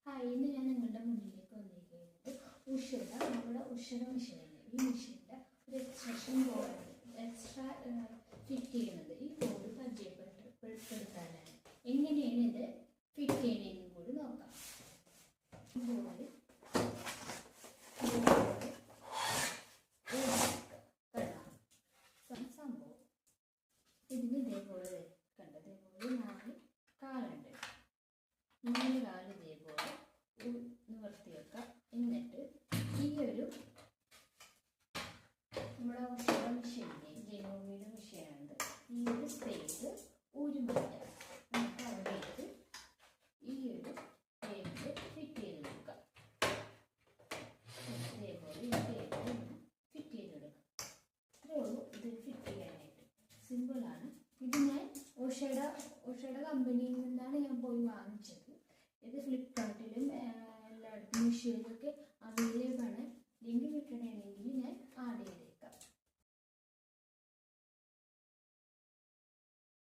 Hi, ഇന്ന് ഞാൻ നിങ്ങളുടെ മുന്നിലേക്ക് വന്നിരിക്കുന്നത് നമ്മുടെ ഉഷയുടെ മെഷീനാണ്. ഈ മെഷീൻ്റെ ഒരു എക്സ്റ്റൻഷൻ ബോർഡ് എക്സ്ട്രാ ഫിറ്റ് ചെയ്യുന്നത്. ഈ ബോർഡ് പരിചയപ്പെടുത്താനാണ്. എങ്ങനെയാണ് ഇത് ഫിറ്റ് ചെയ്യുന്നതെന്നും കൂടി നോക്കാം. ബോർഡ് സംഭവം ഇതിന് ഇതേപോലെ കണ്ടത് ഇതേപോലെ 4 കാലുണ്ട്. 4 കാല് ഇതേപോലെ നിവർത്തി വെക്കാം. എന്നിട്ട് ഈ ഒരു നമ്മുടെ ഉഷയുടെ മെഷീൻ്റെ ജെനോവിയുടെ മെഷീനാണിത്. ഈ ഒരു സ്പേസ് ഒരു മാറ്റാം. നമുക്ക് അവിടേക്ക് ഈ ഒരു ടേബിൾ ഫിറ്റ് ചെയ്ത് കൊടുക്കാം. ഇതേപോലെ ഈ ടേബിൾ ഫിറ്റ് ചെയ്ത് കൊടുക്കാം. ഇത്രയേ ഉള്ളൂ ഇത് ഫിറ്റ് ചെയ്യാനായിട്ട്. സിമ്പിളാണ്. ഇത് ഞാൻ ഉഷയുടെ കമ്പനിയിൽ നിന്നാണ് ഞാൻ പോയി വാങ്ങിച്ചത്. ഇത് ഫ്ലിപ്കാർട്ടിലും എല്ലായിടത്തും മീഷോയിലൊക്കെ അവൈലബിൾ ആണ്. ലിങ്ക് കിട്ടണമെങ്കിൽ